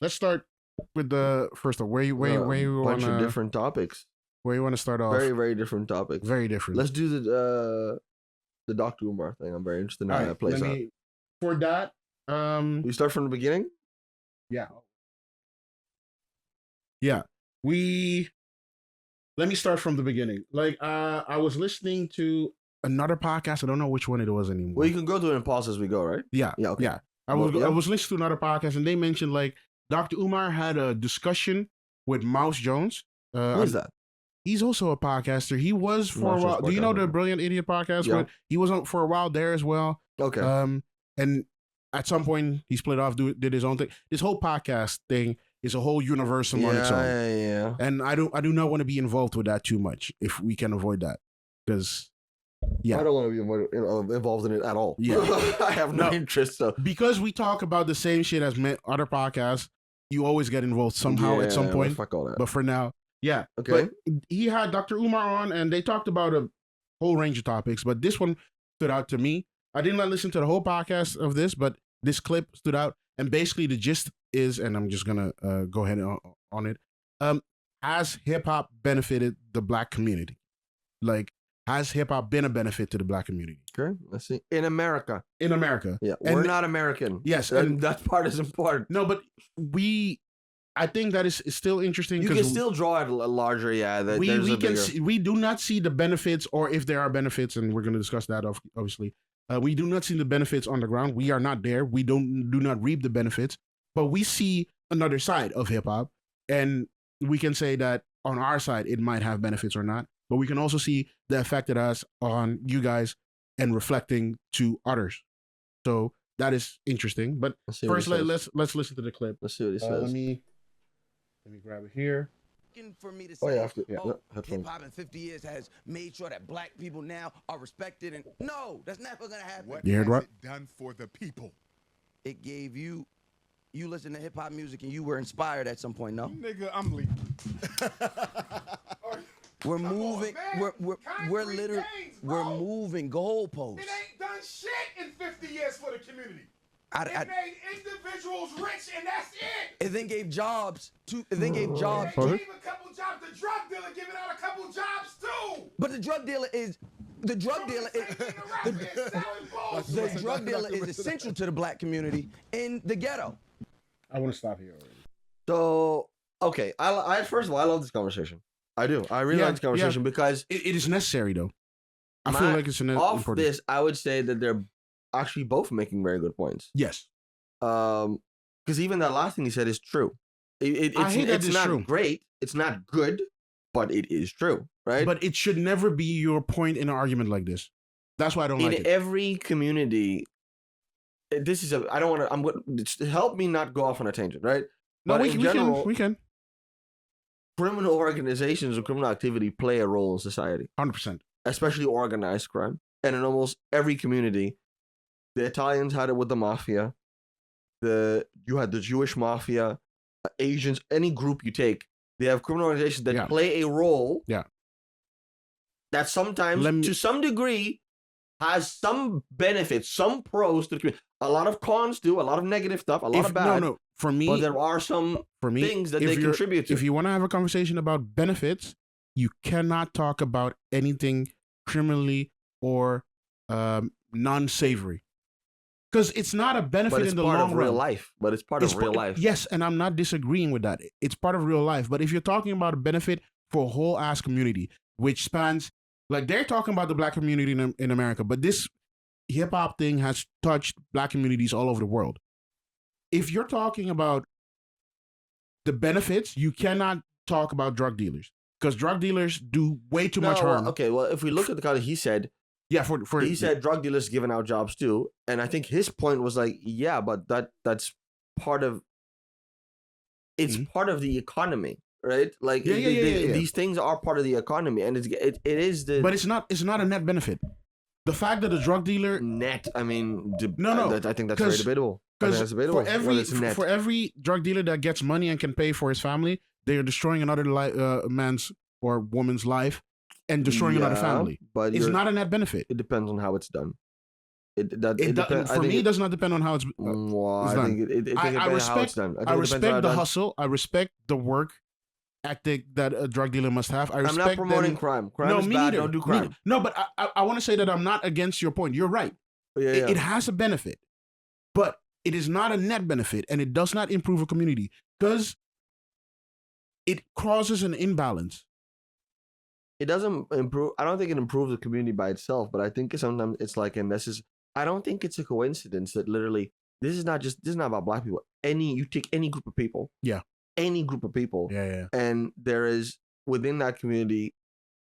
let's start with the first one. Where you bunch of wanna different topics. where you wanna start off? Very, very different topics. Very different. Let's do the Dr. Umar thing. I'm very interested in how that plays out. For that, We start from the beginning. yeah. Let me start from the beginning. Like, I was listening to another podcast. I don't know which one it was anymore. Well, you can go to it and pause as we go, right? Yeah. Okay. Yeah. I was listening to another podcast, and they mentioned like Dr. Umar had a discussion with Mouse Jones. Who is that? He's also a podcaster. He was for a while. Do you know the Brilliant Idiot podcast? Yeah. He was on for a while there as well. Okay. And at some point he split off, did his own thing. This whole podcast thing is a whole universe on its own. Yeah. And I do not want to be involved with that too much if we can avoid that. Because I don't want to be involved in it at all. Yeah. I have no interest. So because we talk about the same shit as other podcasts, you always get involved somehow at some point. Fuck all that. But for now, yeah. Okay. But he had Dr. Umar on, and they talked about a whole range of topics. But this one stood out to me. I did not listen to the whole podcast of this, but this clip stood out. And basically, the gist is, and I'm just gonna go ahead on it. Has hip hop benefited the Black community? Like, has hip hop been a benefit to the Black community? Okay, let's see. In America. Yeah, and we're not American. Yes, and that part is important. No, but I think that is still interesting. You can still draw it larger. Yeah, we do not see the benefits, or if there are benefits, and we're going to discuss that obviously. We do not see the benefits on the ground. We are not there. We do not reap the benefits, but we see another side of hip hop, and we can say that on our side it might have benefits or not. But we can also see the effect it has on you guys and reflecting to others. So that is interesting. But first, let's listen to the clip. Let's see what he says. Let me grab it here. For me to say, hip hop in 50 years has made sure that Black people now are respected, and no, that's never gonna happen. What you heard has what? it done for the people? It gave you listen to hip hop music and you were inspired at some point. No, Nigga, I'm leaving. we're moving. We're literally moving goalposts. It ain't done shit in 50 years for the community. It made individuals rich, and that's it. It then gave jobs to. It then gave jobs. It gave a couple jobs. The drug dealer giving out a couple jobs too. But the drug dealer is. The drug dealer is essential to the Black community in the ghetto. I want to stop here already. So okay, I first of all, I love this conversation. I do. I really like this conversation because it is necessary though. I feel like it's off this. I would say that they're actually both making very good points. Yes. Because even that last thing he said is true. It's not true. Great. It's not good, but it is true, right? But it should never be your point in an argument like this. That's why I don't like it. In every community, this is I don't want to. I'm going to help me not go off on a tangent, right? No, we can. Criminal organizations and criminal activity play a role in society. 100%. Especially organized crime. And in almost every community, the Italians had it with the mafia. You had the Jewish mafia, Asians, any group you take, they have criminal organizations that play a role. Yeah. That sometimes, to some degree, has some benefits, some pros to the community. A lot of cons do, a lot of negative stuff, a lot of bad. No. For me, but there are some things that they contribute to. If you want to have a conversation about benefits, you cannot talk about anything criminally or non-savory. Because it's not a benefit in the long run. But it's part of real life. But it's part of real life. Yes, and I'm not disagreeing with that. It's part of real life. But if you're talking about a benefit for a whole ass community, which spans, like they're talking about the Black community in America, but this hip hop thing has touched Black communities all over the world. If you're talking about the benefits, you cannot talk about drug dealers because drug dealers do way too much harm. Okay, well, if we look at the kind of he said, he said drug dealers giving out jobs too, and I think his point was like, yeah, but that's part of part of the economy, right? Like these things are part of the economy, and it is the. But it's not a net benefit. The fact that a drug dealer net, I mean, no, I think that's very debatable. Because for every drug dealer that gets money and can pay for his family, they are destroying another man's or woman's life and destroying another family. But it's not a net benefit. It depends on how it's done. For me, it does not depend on how it's I done. think it depends on how it's done. I respect the hustle. I respect the work ethic that a drug dealer must have. I'm not promoting crime. Crime is bad. Don't do crime. No, but I want to say that I'm not against your point. You're right. It has a benefit, but it is not a net benefit, and it does not improve a community because it causes an imbalance. It doesn't improve. I don't think it improves the community by itself, but I think sometimes it's like, and this is, I don't think it's a coincidence that literally this is not about black people. You take any group of people, any group of people, and there is within that community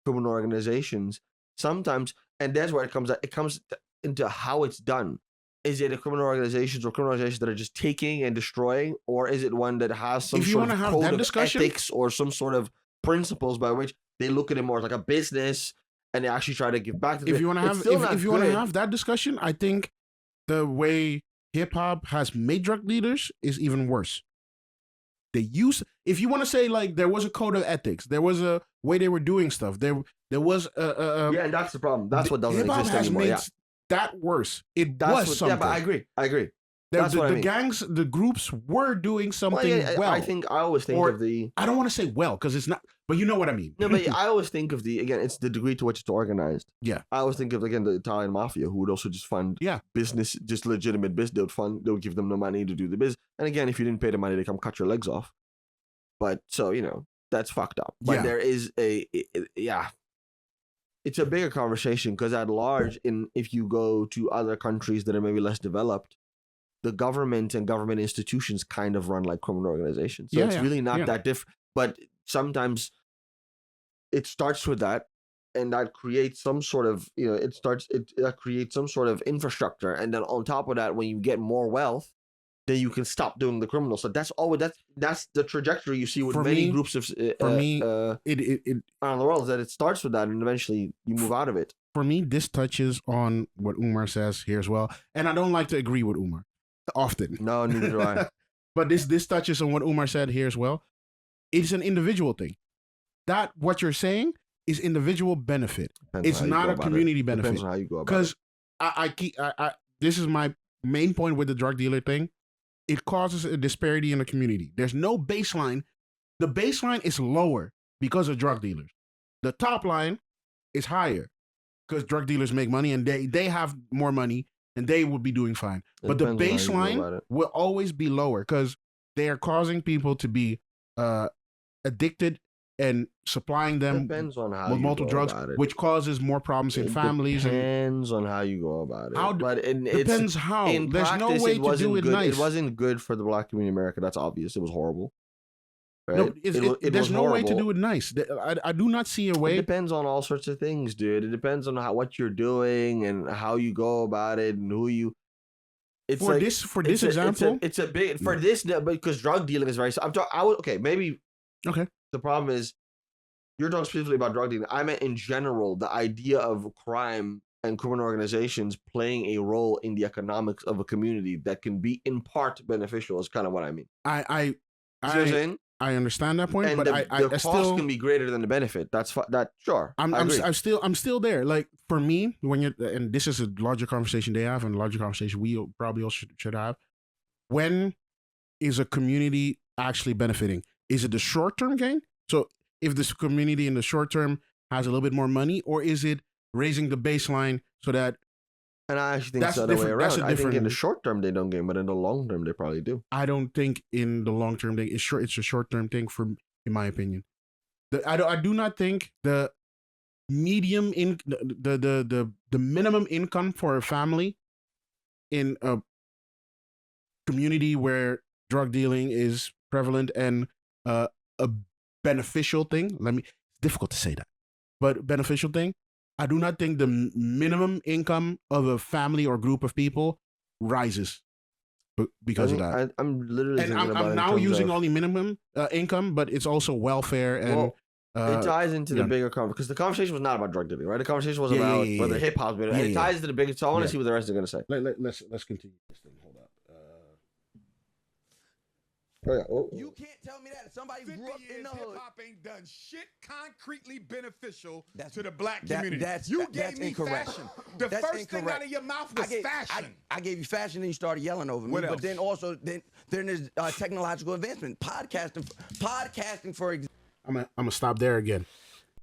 criminal organizations sometimes, and that's where it comes into how it's done. Is it a criminal organizations that are just taking and destroying, or is it one that has some sort of code of ethics or some sort of principles by which they look at it more as like a business and they actually try to give back to if you want to have that discussion, I think the way hip hop has made drug dealers is even worse. If you want to say like there was a code of ethics, there was a way they were doing stuff. There was and that's the problem. That's what doesn't exist anymore. Yeah. That worse. Was something. Yeah, but I agree. The gangs, the groups were doing something well. I always think of the... I don't want to say well, because it's not... But you know what I mean. No, but I always think of it's the degree to which it's organized. Yeah. I always think of, again, the Italian mafia, who would also just fund business, just legitimate business. They would give them the money to do the business. And again, if you didn't pay the money, they come cut your legs off. But, so, that's fucked up. But there is it's a bigger conversation, because at large, if you go to other countries that are maybe less developed, the government and government institutions kind of run like criminal organizations. So it's really not that different. But sometimes it starts with that, and that creates some sort of, that creates some sort of infrastructure. And then on top of that, when you get more wealth, then you can stop doing the criminal. So that's the trajectory you see with many groups of around the world, is that it starts with that and eventually you move out of it. For me, this touches on what Umar says here as well. And I don't like to agree with Umar often. No, neither do I. But this touches on what Umar said here as well. It's an individual thing. That what you're saying is individual benefit. It's not a community benefit. Depends on how you go about it. Because this is my main point with the drug dealer thing. It causes a disparity in the community. There's no baseline. The baseline is lower because of drug dealers. The top line is higher because drug dealers make money and they have more money and they will be doing fine. But the baseline will always be lower because they are causing people to be addicted and supplying them with multiple drugs, which causes more problems in families. Depends on how you go about it. Depends how. There's no way to do it nice. It wasn't good for the black community in America. That's obvious. It was horrible. Right? No, there's no way to do it nice. I do not see a way. It depends on all sorts of things, dude. It depends on what you're doing and how you go about it and who you. It's for this example, it's a big for this because drug dealing is very. Okay. The problem is, you're talking specifically about drug dealing. I meant in general, the idea of crime and criminal organizations playing a role in the economics of a community that can be in part beneficial is kind of what I mean. I understand that point, and but the cost still can be greater than the benefit. Sure. I'm still there. Like for me, and this is a larger conversation they have, and a larger conversation we probably all should have. When is a community actually benefiting? Is it the short-term gain? So if this community in the short term has a little bit more money, or is it raising the baseline so that... And I actually think it's the other way around. I think in the short term they don't gain, but in the long term they probably do. I don't think in the long term it's a short-term thing, in my opinion. I do not think the medium the minimum income for a family in a community where drug dealing is prevalent and a beneficial thing. It's difficult to say that, but beneficial thing. I do not think the minimum income of a family or group of people rises because of that. I'm literally. And I'm now using only minimum income, but it's also welfare and. It ties into the bigger conversation because the conversation was not about drug dealing, right? The conversation was about whether hip hop. It ties into the bigger. So I want to see what the rest are going to say. Let's continue this thing. Hold up. Oh, yeah. You can't tell me that. Somebody grew up in the hood. Hip-hop ain't done shit concretely beneficial to the black community. You gave me incorrect. fashion. The first thing out of your mouth was fashion. I gave you fashion, and you started yelling over me. What else? But then also, then there's technological advancement. Podcasting, for example. I'm gonna stop there again.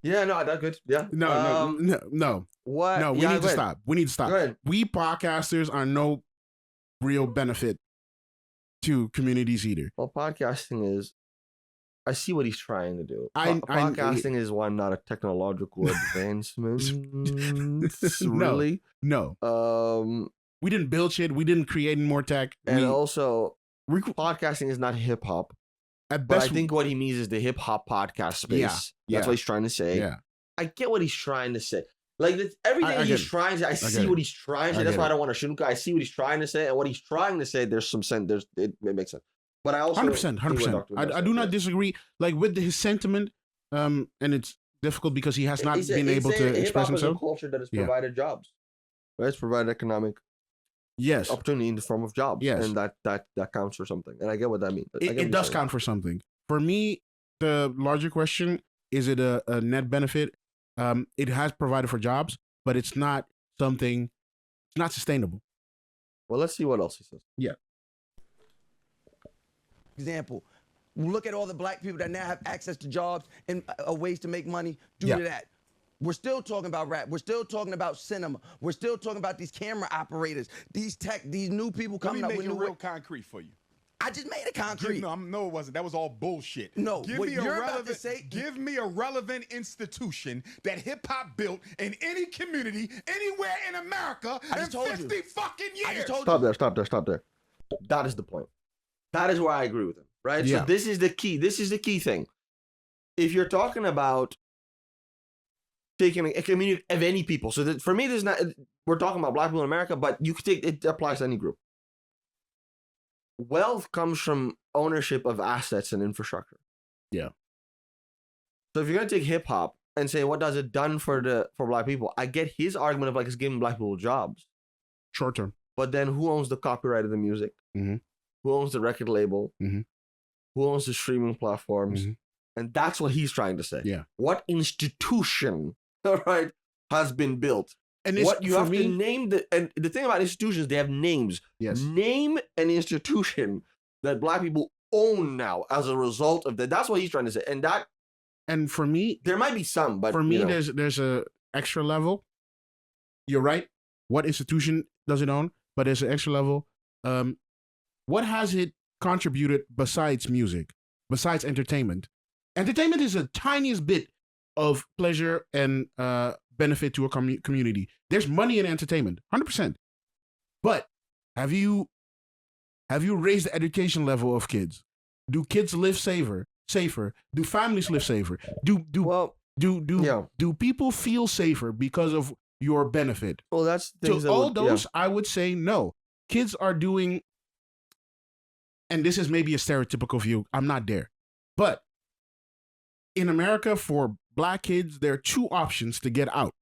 Yeah, no, that's good. Yeah. No. What? No, we need to stop. We need to stop. We podcasters are no real benefit to communities either. Well, podcasting is. I see what he's trying to do. Podcasting is one, not a technological advancement. Really? No. We didn't build shit. We didn't create more tech. And also, podcasting is not hip hop. But I think what he means is the hip hop podcast space. Yeah. That's what he's trying to say. Yeah. I get what he's trying to say. Like everything he's trying to say, I see what he's trying to say. That's why I don't want to shoot him. I see what he's trying to say, and what he's trying to say, there's some sense. It makes sense. But I also 100%. I do not disagree. Like with his sentiment, and it's difficult because he has not been able to express himself. Hip-hop is a culture that has provided jobs. Right? It's provided economic opportunity in the form of jobs. Yes. And that counts for something. And I get what that means. It does count for something. For me, the larger question, is it a net benefit? It has provided for jobs, but it's not sustainable. Well, let's see what else he says. Yeah. Example, look at all the black people that now have access to jobs and ways to make money due to that. We're still talking about rap. We're still talking about cinema. We're still talking about these camera operators, these new people coming up with new real concrete for you. I just made it concrete. No, it wasn't. That was all bullshit. No, give what me you're about to say. Give me a relevant institution that hip hop built in any community anywhere in America in 50 fucking years. I just told you. Stop there. That is the point. That is where I agree with him. Right. Yeah. So this is the key. This is the key thing. If you're talking about taking a community of any people, so that for me, there's not. We're talking about black people in America, but you could take it applies to any group. Wealth comes from ownership of assets and infrastructure. Yeah. So if you're gonna take hip hop and say what does it done for black people, I get his argument of like it's giving black people jobs, short term. But then who owns the copyright of the music? Mm-hmm. Who owns the record label? Mm-hmm. Who owns the streaming platforms? Mm-hmm. And that's what he's trying to say. Yeah. What institution, all right, has been built? And what you have to name and the thing about institutions, they have names. Yes. Name an institution that black people own now as a result of that. That's what he's trying to say. And for me, there might be some, but for me, there's a extra level. You're right. What institution does it own? But there's an extra level. What has it contributed besides music, besides entertainment? Entertainment is the tiniest bit of pleasure and benefit to a community. There's money in entertainment, 100%. But have you raised the education level of kids? Do kids live safer? Do families live safer? Do people feel safer because of your benefit? Well, that's I would say no. Kids are doing, and this is maybe a stereotypical view. I'm not there, but in America, for black kids, there are two options to get out.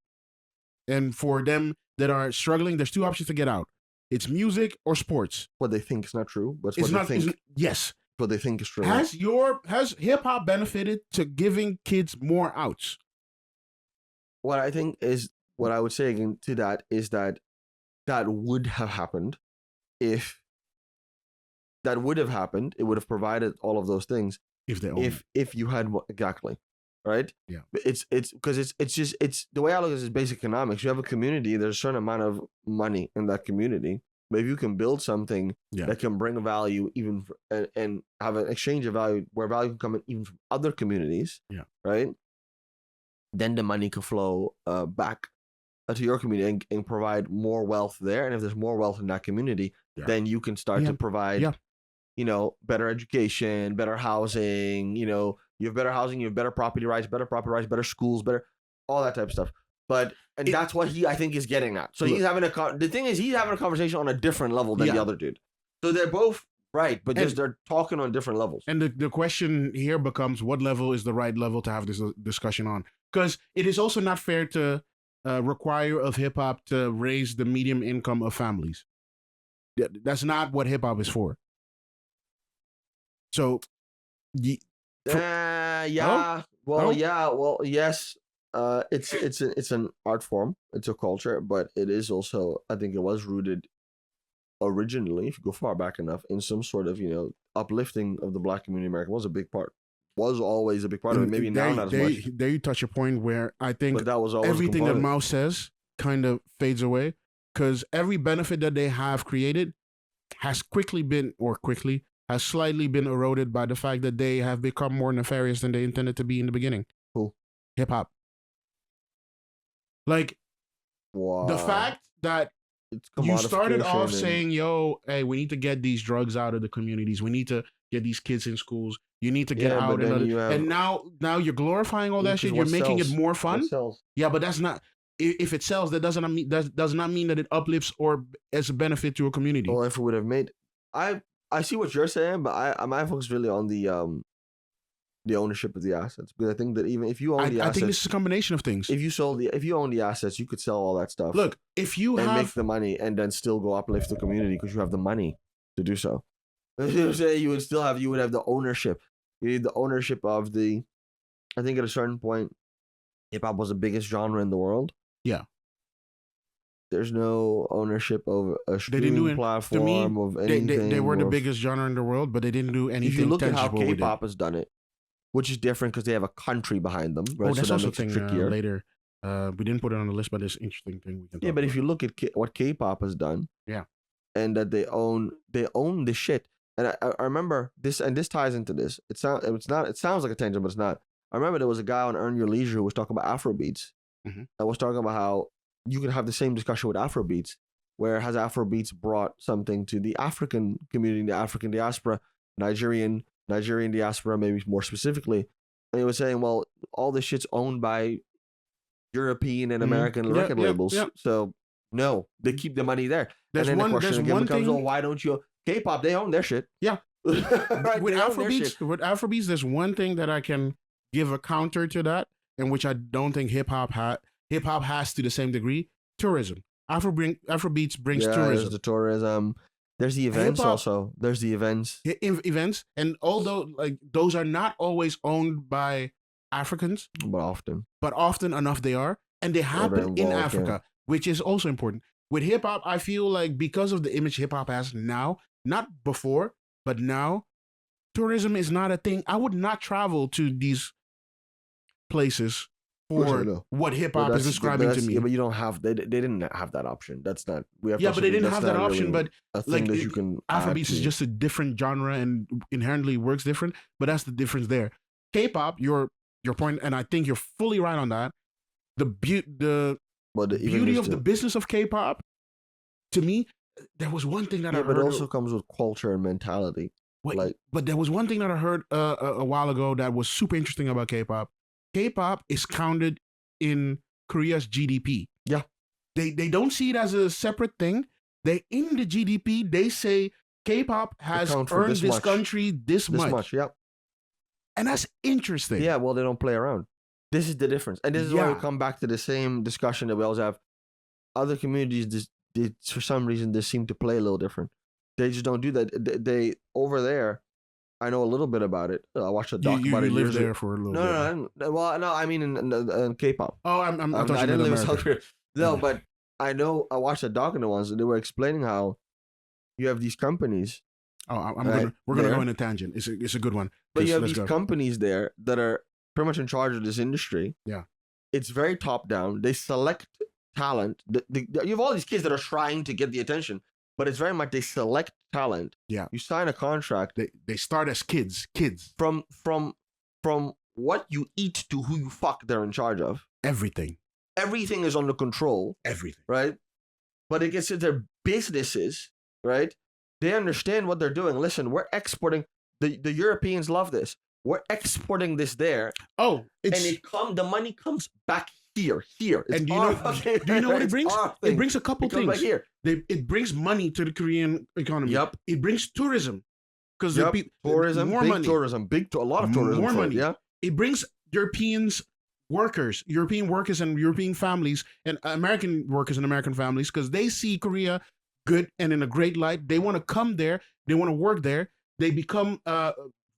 And for them that are struggling, there's two options to get out. It's music or sports. What they think is not true, but it's what they think. Yes. What they think is true. Has hip hop benefited to giving kids more outs? What I would say again to that is that would have happened if it would have provided all of those things. If you had exactly, right? Yeah. It's because it's the way I look at it is basic economics. You have a community, there's a certain amount of money in that community. But if you can build something that can bring value even and have an exchange of value where value can come in even from other communities, right? Then the money can flow back to your community and provide more wealth there. And if there's more wealth in that community, then you can start to provide better education, better housing, you have better housing, you have better property rights, better schools, better, all that type of stuff. And that's what he, I think, is getting at. So he's having the thing is he's having a conversation on a different level than the other dude. So they're both right, but they're talking on different levels. And the question here becomes, what level is the right level to have this discussion on? Because it is also not fair to require of hip hop to raise the medium income of families. That's not what hip hop is for. So, yeah. Well, yeah. Well, yes. It's an art form. It's a culture, but it is also, I think it was rooted originally, if you go far back enough, in some sort of, uplifting of the Black community in America. Was a big part. Was always a big part of it. Maybe now not as much. There you touch a point where I think But that was always everything that Mouse says kind of fades away, because every benefit that they have created has slightly been eroded by the fact that they have become more nefarious than they intended to be in the beginning. Who? Hip hop. Like, wow. The fact that you started off saying, yo, hey, we need to get these drugs out of the communities. We need to get these kids in schools. You need to get out. And now you're glorifying all that shit. You're making it more fun. Yeah, but that's not... If it sells, that does not mean that it uplifts or as a benefit to a community. Well, if it would have made... I see what you're saying, but my focus really on the ownership of the assets, because I think that even if you own the assets, I think this is a combination of things. If you own the assets, you could sell all that stuff. Look, if you make the money and then still go uplift the community because you have the money to do so. You would have the ownership. You need the ownership of the. I think at a certain point, hip hop was the biggest genre in the world. Yeah. There's no ownership of a streaming platform of anything. They were the biggest genre in the world, but they didn't do anything. If you look at how K-pop has done it, which is different because they have a country behind them. Right? That's also a thing later. We didn't put it on the list, but it's an interesting thing we can talk but about. if you look at what K-pop has done, and that they own the shit. And I remember this, and this ties into this. It sounds like a tangent, but it's not. I remember there was a guy on Earn Your Leisure who was talking about Afrobeats. I was talking about how you can have the same discussion with Afrobeats, where has Afrobeats brought something to the African community, the African diaspora, Nigerian diaspora, maybe more specifically. And he was saying, well, all this shit's owned by European and American record labels. So no, they keep the money there. And then the question again becomes, well, why don't you? K-pop, they own their shit. Yeah. Right, with Afrobeats, there's one thing that I can give a counter to that, and which I don't think hip hop has to the same degree. Tourism. Afrobeats brings tourism. There's the tourism. There's the events also. There's the events. Events, and although like those are not always owned by Africans, but often enough they are, and they happen in Africa, which is also important. With hip hop, I feel like because of the image hip hop has now, not before, but now, tourism is not a thing. I would not travel to these places for what hip hop is describing to me. Yeah, but you don't have. They didn't have that option. That's not. But they didn't have that option. But like that you can. Afrobeats is just a different genre and inherently works different. But that's the difference there. K-pop, your point, and I think you're fully right on that. The beauty of the business of K-pop, to me, there was one thing that I heard. But it also comes with culture and mentality. But there was one thing that I heard a while ago that was super interesting about K-pop. K-pop is counted in Korea's GDP. Yeah. They don't see it as a separate thing. In the GDP, they say K-pop has earned this country this much. Yep. And that's interesting. Yeah, well, they don't play around. This is the difference. And this is why we come back to the same discussion that we always have. Other communities, for some reason, they seem to play a little different. They just don't do that. They over there, I know a little bit about it. I watched a doc about it. You lived there for a little bit. No. Well, no, I mean in K-pop. Oh, I didn't live in South Korea. No, but I know I watched a doc in the ones, and they were explaining how you have these companies. Oh, we're gonna go in a tangent. It's a good one. But you have these companies there that are pretty much in charge of this industry. Yeah, it's very top down. They select talent. You have all these kids that are trying to get the attention. But it's very much they select talent. Yeah. You sign a contract. They start as kids. From what you eat to who you fuck, they're in charge of. Everything is under control. Everything. Right? But it gets to their businesses, right? They understand what they're doing. Listen, we're exporting. The Europeans love this. We're exporting this there. Oh, the money comes back here. And do you know what it brings? It brings a couple things. Back here. It brings money to the Korean economy. Yep. It brings tourism because tourism, more big money. Tourism, a lot of tourism. More money. Yeah. It brings European workers and European families and American workers and American families because they see Korea good and in a great light. They want to come there. They want to work there. They become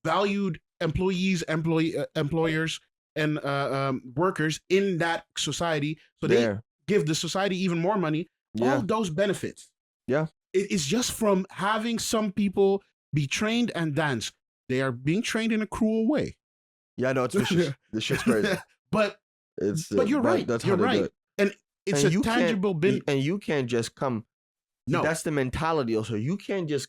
valued employers, and workers in that society. So they give the society even more money. Yeah. All those benefits. Yeah. It's just from having some people be trained and dance. They are being trained in a cruel way. Yeah, no, it's vicious. This shit's crazy. But you're right. That's you're right. And it's a tangible bin. And you can't just come. No. That's the mentality also. You can't just.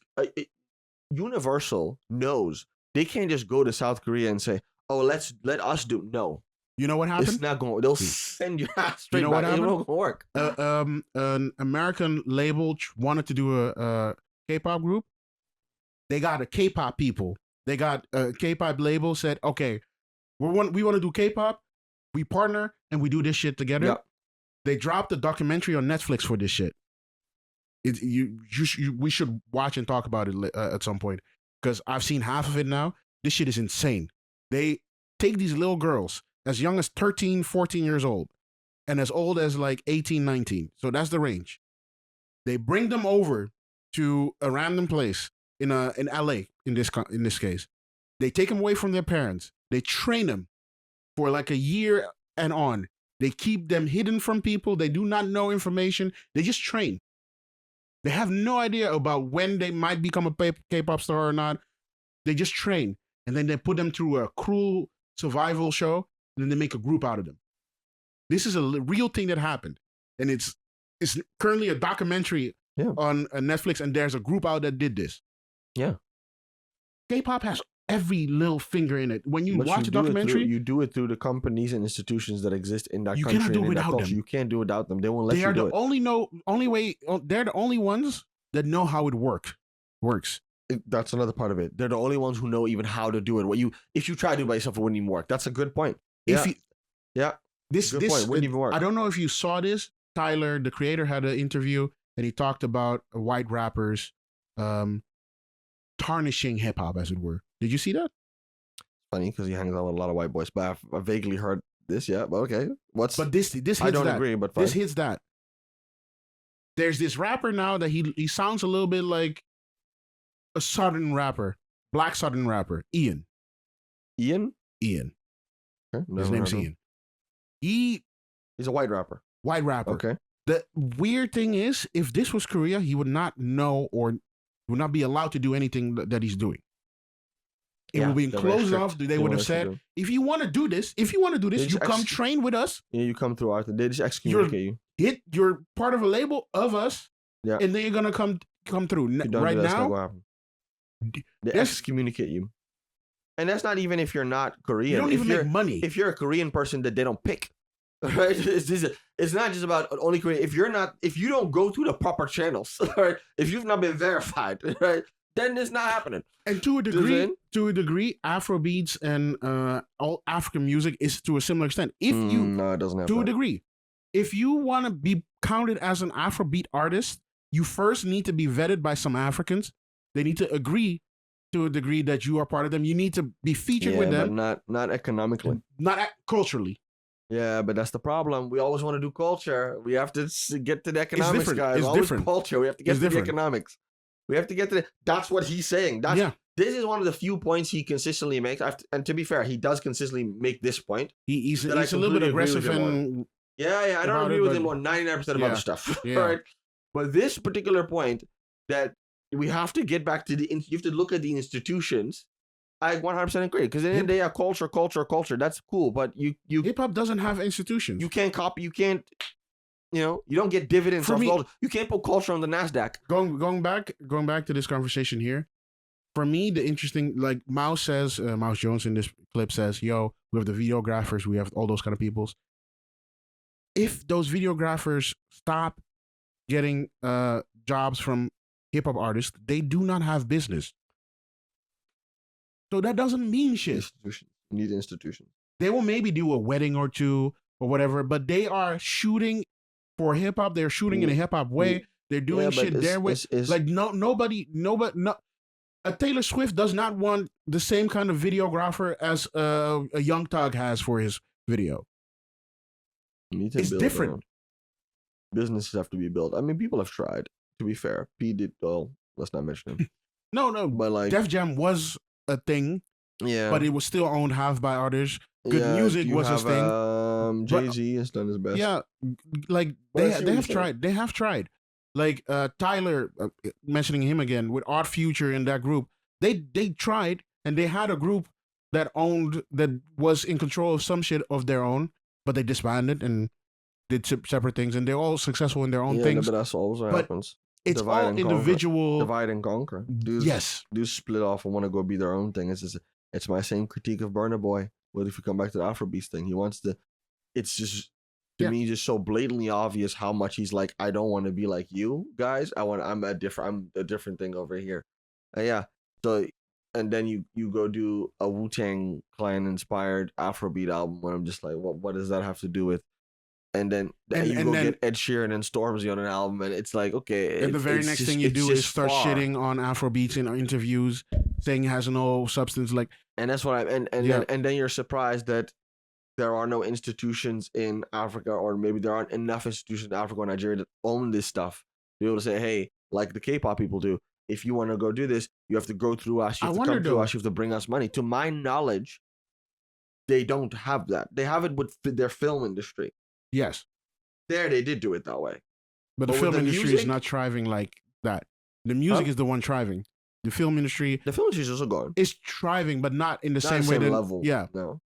Universal knows they can't just go to South Korea and say, "Oh, let us do." No. You know what happened? It's not going. They'll send your ass straight back. It won't work. An American label wanted to do a K-pop group. They got a K-pop people. They got a K-pop label said, "Okay, we want to do K-pop. We partner and we do this shit together." Yep. They dropped a documentary on Netflix for this shit. We should watch and talk about it at some point, because I've seen half of it now. This shit is insane. They take these little girls as young as 13, 14 years old and as old as like 18, 19. So that's the range. They bring them over to a random place in LA in this case. They take them away from their parents. They train them for like a year and on. They keep them hidden from people. They do not know information. They just train. They have no idea about when they might become a K-pop star or not. They just train. And then they put them through a cruel survival show. And then they make a group out of them. This is a real thing that happened. And it's currently a documentary on Netflix. And there's a group out that did this. Yeah. K-pop has every little finger in it. When you watch a documentary, you do it through the companies and institutions that exist in that country. You cannot do it without them. You can't do it without them. They won't let you do it. They're the only ones that know how it works. That's another part of it. They're the only ones who know even how to do it. If you try to do it by yourself, it wouldn't even work. That's a good point. This point wouldn't even work. I don't know if you saw this. Tyler, the creator, had an interview and he talked about white rappers tarnishing hip hop, as it were. Did you see that? Funny, because he hangs out with a lot of white boys. But I vaguely heard this, but okay. But this hits I don't that. agree, but fine. This hits that. There's this rapper now that he sounds a little bit like a Southern rapper, black Southern rapper, Ian. Ian? Ian. Okay, his name's Ian. He's a white rapper. White rapper. Okay. The weird thing is, if this was Korea, he would not know or would not be allowed to do anything that he's doing. It would be closed off. They would have said, if you want to do this, you come train with us. Yeah, you come through our. They just excommunicate you. You're part of a label of us. Yeah. And then you're gonna come through. Right now, they excommunicate you. And that's not even if you're not Korean. You don't even make money. If you're a Korean person that they don't pick, right? It's not just about only Korean. If you don't go through the proper channels, right? If you've not been verified, right? Then it's not happening. And to a degree, Afrobeats and all African music is to a similar extent. No, it doesn't have to a degree. If you want to be counted as an Afrobeat artist, you first need to be vetted by some Africans. They need to agree to a degree that you are part of them. You need to be featured with them. But not economically. Not culturally. Yeah, but that's the problem. We always want to do culture. We have to get to the economics, guys. It's different. Culture. We have to get to the economics. We have to get to that's what he's saying. This is one of the few points he consistently makes. And to be fair, he does consistently make this point. He's a little bit aggressive and I don't agree with him on 99% of other stuff. Right? But this particular point that we have to get back to you have to look at the institutions. I 100% agree, because in the end of the day, culture. That's cool, but you hip hop doesn't have institutions. You can't copy. You can't. You don't get dividends off culture. You can't put culture on the NASDAQ. Going back to this conversation here, for me, the interesting, like Mouse Jones in this clip says, yo, we have the videographers, we have all those kind of peoples. If those videographers stop getting jobs from hip-hop artists, they do not have business. So that doesn't mean shit. Institutions. You need institutions. They will maybe do a wedding or two or whatever, but they are shooting for hip hop. They're shooting in a hip hop way. They're doing shit their way. Like nobody. A Taylor Swift does not want the same kind of videographer as a Young Thug has for his video. It's different. Businesses have to be built. I mean, people have tried. To be fair, P did. Well, let's not mention him. No. But like, Def Jam was a thing Yeah. But it was still owned half by others. Good music was his thing. Jay-Z has done his best. Yeah, like they have tried. They have tried. Like Tyler, mentioning him again with Art Future in that group, they tried, and they had a group that was in control of some shit of their own, but they disbanded and did separate things, and they're all successful in their own things. But that's always what happens. It's all individual. Divide and conquer. Dudes split off and want to go be their own thing. It's my same critique of Burna Boy. What if you come back to the Afrobeats thing? He wants to. It's just to me just so blatantly obvious how much he's like, I don't want to be like you guys. I'm a different thing over here. So and then you go do a Wu-Tang Clan inspired Afrobeat album, and I'm just like, what does that have to do with? And then you go get Ed Sheeran and Stormzy on an album, and it's like, okay. And the very next thing you do is start shitting on Afrobeats in interviews, saying it has no substance. Like, and that's what and then you're surprised that there are no institutions in Africa, or maybe there aren't enough institutions in Africa or Nigeria that own this stuff to be able to say, hey, like the K-pop people do, if you want to go do this, you have to go through us. You have to come through us. You have to bring us money. To my knowledge, they don't have that. They have it with their film industry. Yes. There, they did do it that way. But the film industry is not thriving like that. The music is the one thriving. The film industry. The film industry is also going. It's thriving, but not in the same way. Level. Yeah. No.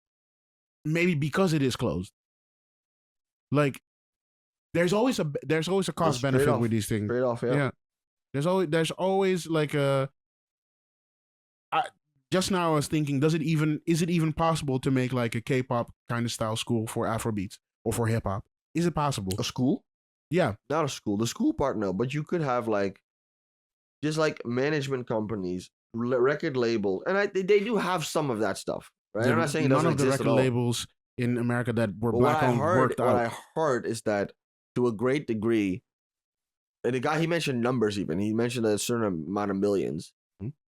Maybe because it is closed. Like, there's always a cost benefit with these things. Trade off, yeah. There's always like a. Just now I was thinking, is it even possible to make like a K-pop kind of style school for Afrobeats or for hip hop? Is it possible? A school? Yeah. Not a school. The school part, no. But you could have like, just like management companies, record labels, and they do have some of that stuff, right? I'm not saying it doesn't exist at all. None of the record labels in America that were black owned worked out. What I heard is that to a great degree, and the guy, he mentioned numbers even. He mentioned a certain amount of millions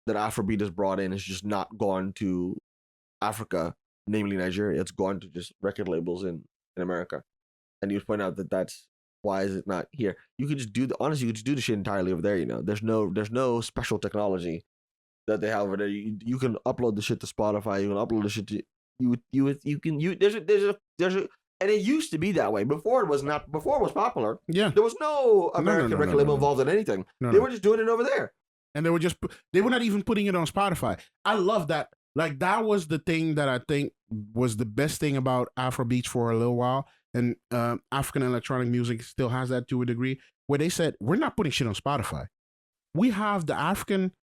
that Afrobeat has brought in is just not gone to Africa, namely Nigeria. It's gone to just record labels in America. And you point out that that's why is it not here? You could just honestly, you could just do the shit entirely over there. You know, there's no special technology that they have over there. You can upload the shit to Spotify. You can upload the shit to there's a and it used to be that way before it was not. Before it was popular. Yeah, there was no American record label involved in anything. They were just doing it over there. And they were not even putting it on Spotify. I love that. Like, that was the thing that I think was the best thing about Afrobeats for a little while. And African electronic music still has that to a degree, where they said, we're not putting shit on Spotify. We have the African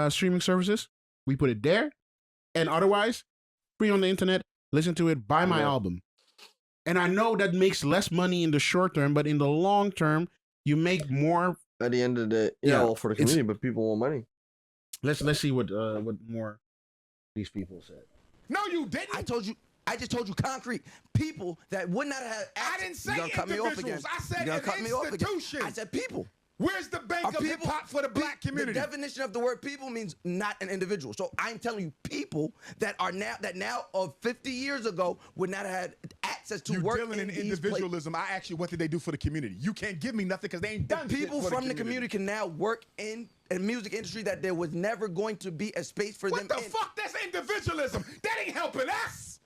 streaming services. We put it there. And otherwise, free on the internet, listen to it, buy my album. And I know that makes less money in the short term, but in the long term, you make more. At the end of the day, well, for the community, but people want money. Let's see what more these people said. No, you didn't. I just told you concrete. People that would not have access. I didn't say individuals. I said an institution. I said people. Where's the bank of hip hop for the black community? The definition of the word people means not an individual. So I'm telling you, people that now of 50 years ago would not have had access to work in dealing in individualism. I asked you, what did they do for the community? You can't give me nothing because they ain't done. People from the community can now work in a music industry that there was never going to be a space for them. What the fuck? That's individualism. That ain't helping us.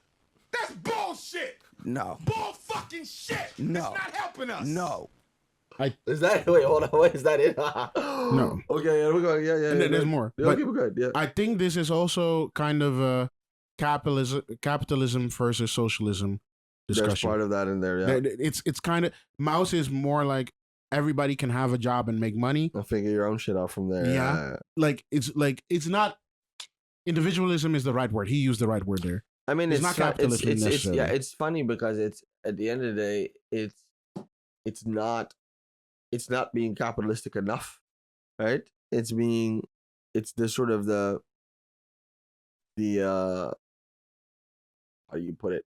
That's bullshit. No. Bull fucking shit. No. It's not helping us. No. Is that it? No. Okay, yeah, we're going. Yeah. And then there's more. Yeah, okay, we're good. Yeah. I think this is also kind of a capitalism versus socialism discussion. There's part of that in there. Yeah. It's kind of, Mouse is more like everybody can have a job and make money. And figure your own shit out from there. Yeah. It's not. Individualism is the right word. He used the right word there. I mean, it's not capitalism necessarily. It's funny because it's at the end of the day, it's not being capitalistic enough, right? It's the sort of the how do you put it?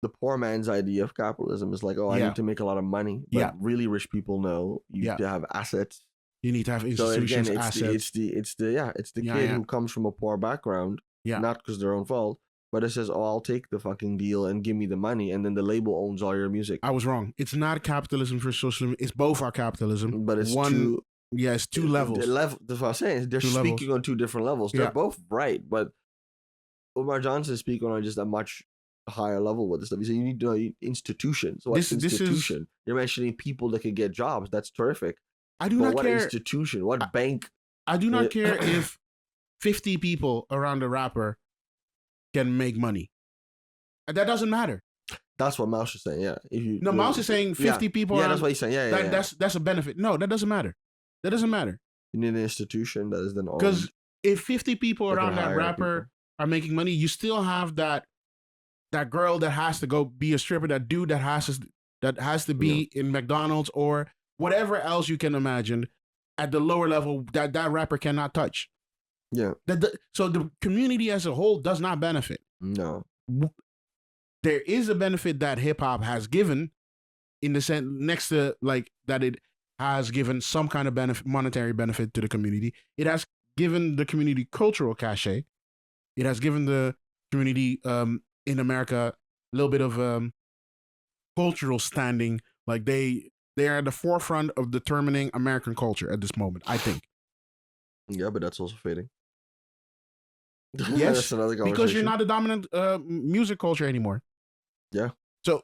The poor man's idea of capitalism is like, I need to make a lot of money. But really rich people know you have to have assets. You need to have institutions, assets. It's the kid who comes from a poor background, not because their own fault, but it says, I'll take the fucking deal and give me the money, and then the label owns all your music. I was wrong. It's not capitalism for socialism. It's both our capitalism. But it's it's two levels. That's what I'm saying. They're speaking on two different levels. They're both right, but Umar Johnson is speaking on just a much higher level with this stuff. He said you need to know institutions. What institution? You're mentioning people that could get jobs. That's terrific. I do not what care. Institution? What bank? I do not care if 50 people around the rapper can make money. That doesn't matter. That's what Mouse is saying. Yeah. Mouse is saying 50 people. Yeah, that's what he's saying. Yeah. That's a benefit. No, that doesn't matter. That doesn't matter. You need an institution that is then owned. Because if 50 people around that rapper are making money, you still have that girl that has to go be a stripper, that dude that has to be in McDonald's or whatever else you can imagine at the lower level that rapper cannot touch. Yeah. So the community as a whole does not benefit. No. There is a benefit that hip hop has given in the sense next to like that it has given some kind of monetary benefit to the community. It has given the community cultural cachet. It has given the community in America a little bit of cultural standing. Like they are at the forefront of determining American culture at this moment, I think. Yeah, but that's also fading. Yes, because you're not the dominant music culture anymore. Yeah. So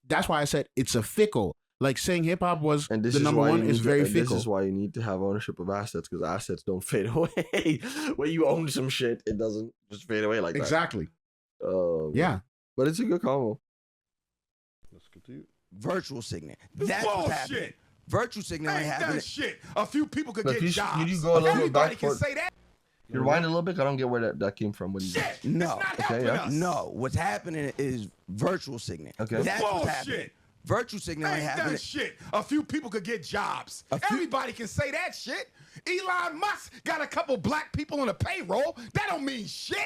that's why I said it's a fickle. Like saying hip hop was the number one is very fickle. This is why you need to have ownership of assets, because assets don't fade away. When you own some shit, it doesn't just fade away like that. Exactly. Yeah. But it's a good combo. Let's continue. Virtual signaling. That's what's happening. Virtual signaling ain't happening. Shit. A few people could get jobs. You go a little bit back can say that. You rewind a little bit. I don't get where that came from. Shit. No. Okay. Yeah. No. What's happening is virtual signaling. Okay. That's what's happening. Virtual signaling ain't happening. Shit. A few people could get jobs. Everybody can say that shit. Elon Musk got a couple black people on the payroll. That don't mean shit.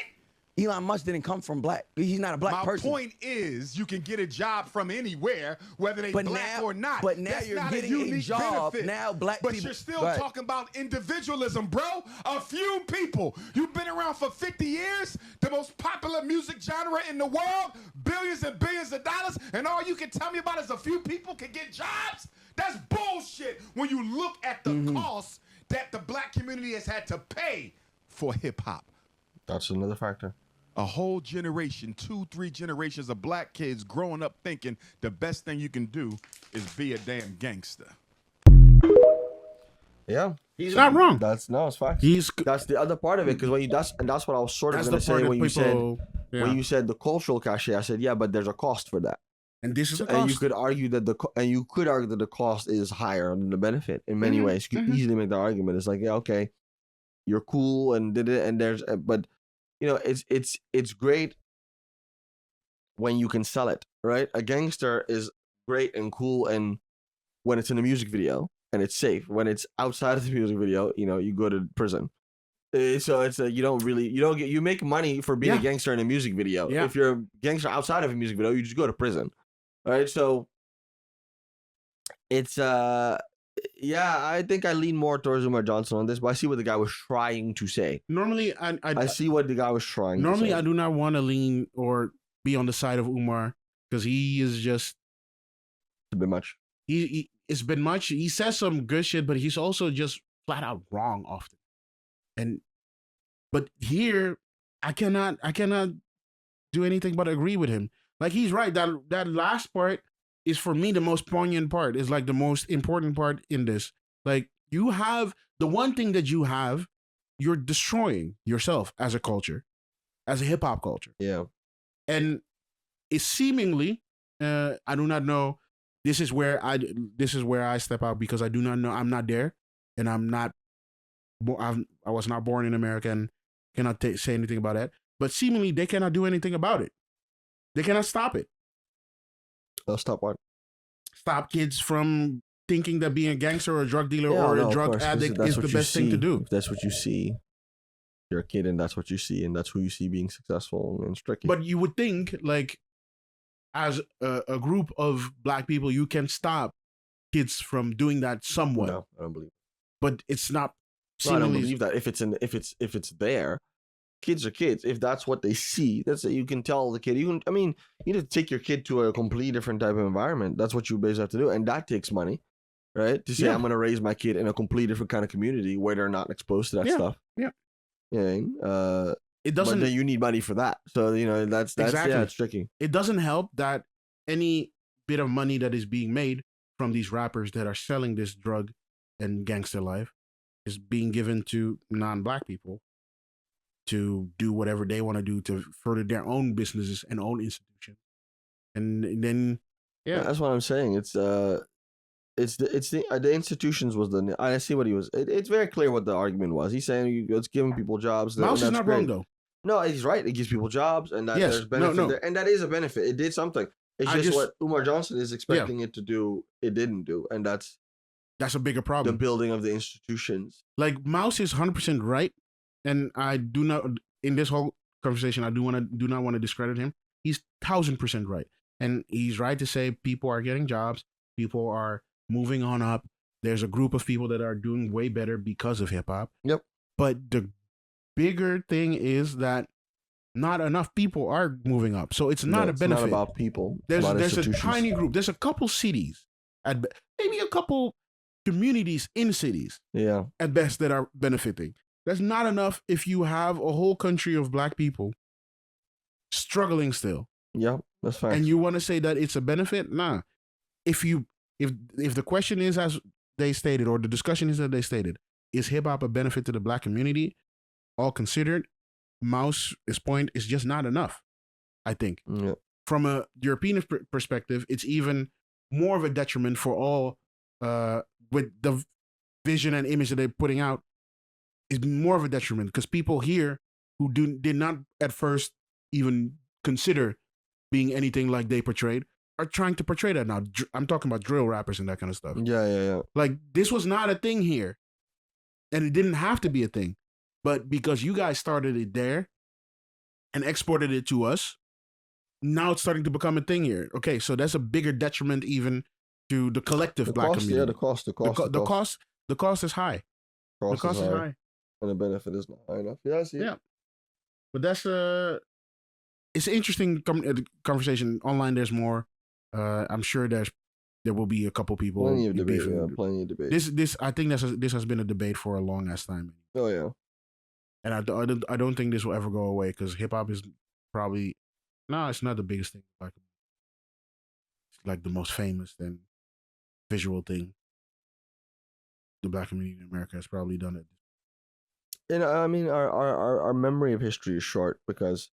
Elon Musk didn't come from black. He's not a black person. My point is, you can get a job from anywhere, whether they black or not. But now That's you're not getting a job. benefit. Now black people. But you're still talking about individualism, bro. A few people. You've been around for 50 years, the most popular music genre in the world, billions and billions of dollars, and all you can tell me about is a few people can get jobs? That's bullshit when you look at the cost that the black community has had to pay for hip-hop. That's another factor. A whole generation, 2-3 generations of black kids growing up thinking the best thing you can do is be a damn gangster. Yeah, he's not wrong. It's facts. That's the other part of it, because that's what I was sort of going to say when you said the cultural cachet. I said, yeah, but there's a cost for that. And this is the cost. And you could argue that the cost is higher than the benefit in many ways. You could easily make the argument. It's like, yeah, okay, you're cool and did it, and but you know, it's great when you can sell it, right? A gangster is great and cool, and when it's in a music video and it's safe. When it's outside of the music video, you know, you go to prison. So it's you make money for being a gangster in a music video. Yeah. If you're a gangster outside of a music video, you just go to prison, right? So it's I think I lean more towards Umar Johnson on this, but I see what the guy was trying to say. Normally, I see what the guy was trying to say. Normally, I do not want to lean or be on the side of Umar because he is just a bit much. It's been much. He says some good shit, but he's also just flat out wrong often. But here, I cannot do anything but agree with him. Like, he's right. That last part is, for me, the most poignant part. Is like the most important part in this. Like, you have the one thing that you're destroying yourself as a culture, as a hip hop culture. Yeah. And it's seemingly, I do not know. This is where I step out, because I do not know. I'm not there, and I was not born in America and cannot say anything about that. But seemingly, they cannot do anything about it. They cannot stop it. Stop what? Stop kids from thinking that being a gangster or a drug dealer or a drug addict is the best thing to do. If that's what you see, you're a kid and that's what you see, and that's who you see being successful, and it's tricky. But you would think, like, as a group of black people, you can stop kids from doing that somewhat. No, I don't believe it. But it's not. No, I don't believe that. If it's there, kids are kids. If that's what they see, you can tell the kid. You need to take your kid to a completely different type of environment. That's what you basically have to do, and that takes money, right? To say I'm going to raise my kid in a completely different kind of community where they're not exposed to that stuff. Yeah. Yeah. it doesn't. But then you need money for that. So that's exactly. Yeah, it's tricky. It doesn't help that any bit of money that is being made from these rappers that are selling this drug and gangster life is being given to non-black people to do whatever they want to do to further their own businesses and own institutions. And then, yeah, that's what I'm saying. It's the institutions was the. I see what he was. It's very clear what the argument was. He's saying it's giving people jobs. Mouse is not wrong though. No, he's right. It gives people jobs, and that there's benefit there, and that is a benefit. It did something. It's just what Umar Johnson is expecting it to do. It didn't do, and that's a bigger problem. The building of the institutions. Like Mouse is 100% right, and I do not in this whole conversation. I do not want to discredit him. He's 1000% right, and he's right to say people are getting jobs. People are moving on up. There's a group of people that are doing way better because of hip hop. Yep. But the bigger thing is that not enough people are moving up. So it's not a benefit. It's not about people. There's a tiny group. There's a couple cities, maybe a couple communities in cities, at best, that are benefiting. That's not enough if you have a whole country of black people struggling still. Yeah, that's fine. And you want to say that it's a benefit? Nah. If the question is as they stated, or the discussion is that they stated, is hip hop a benefit to the black community? All considered, Mouse's point is just not enough, I think. Yeah. From a European perspective, it's even more of a detriment for all, with the vision and image that they're putting out, is more of a detriment because people here who did not at first even consider being anything like they portrayed are trying to portray that now. I'm talking about drill rappers and that kind of stuff. Yeah. Like, this was not a thing here, and it didn't have to be a thing. But because you guys started it there and exported it to us, now it's starting to become a thing here. Okay, so that's a bigger detriment even to the collective black community. Yeah, the cost is high. The cost is high. And the benefit is not high enough. Yeah, I see. Yeah. But that's it's an interesting conversation. Online, there's more. I'm sure there will be a couple people. Plenty of debate. This I think this has been a debate for a long ass time. Oh yeah. And I don't think this will ever go away because hip hop is probably it's not the biggest thing. It's like the most famous and visual thing the black community in America has probably done it. And I mean, our memory of history is short because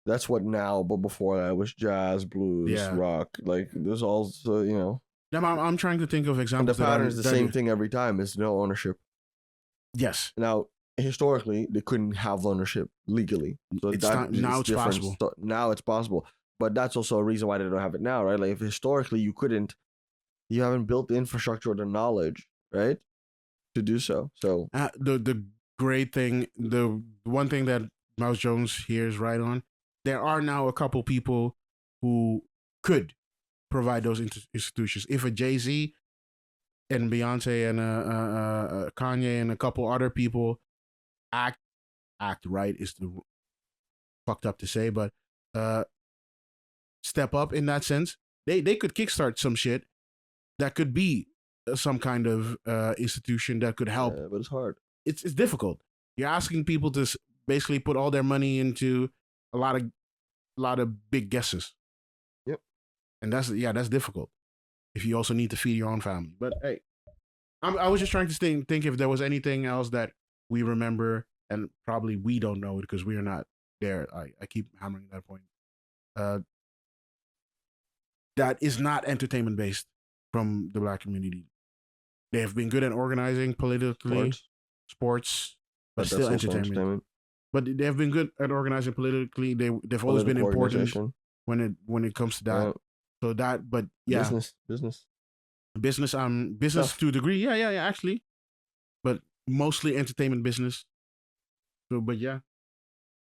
that's what now. But before that, it was jazz, blues, rock. Like there's also I'm trying to think of examples. And the pattern is the same thing every time. It's no ownership. Yes. Now, historically, they couldn't have ownership legally. So now it's possible. So now it's possible. But that's also a reason why they don't have it now, right? Like if historically you haven't built the infrastructure or the knowledge, right, to do so. So the great thing, the one thing that Mouse Jones here is right on, there are now a couple people who could provide those institutions. If a Jay-Z and Beyonce and Kanye and a couple other people act right is the fucked up to say, but step up in that sense, they could kickstart some shit that could be some kind of institution that could help. Yeah, but it's hard. It's difficult. You're asking people to basically put all their money into a lot of big guesses. Yep. And that's difficult if you also need to feed your own family. But hey, I was just trying to think if there was anything else that we remember, and probably we don't know it because we are not there. I keep hammering that point. That is not entertainment based from the black community. They have been good at organizing politically, sports, but still entertainment. But they have been good at organizing politically. They've always been important when it comes to that. Right. So that, but yeah, business to a degree. Yeah, actually, but mostly entertainment business. So, but yeah,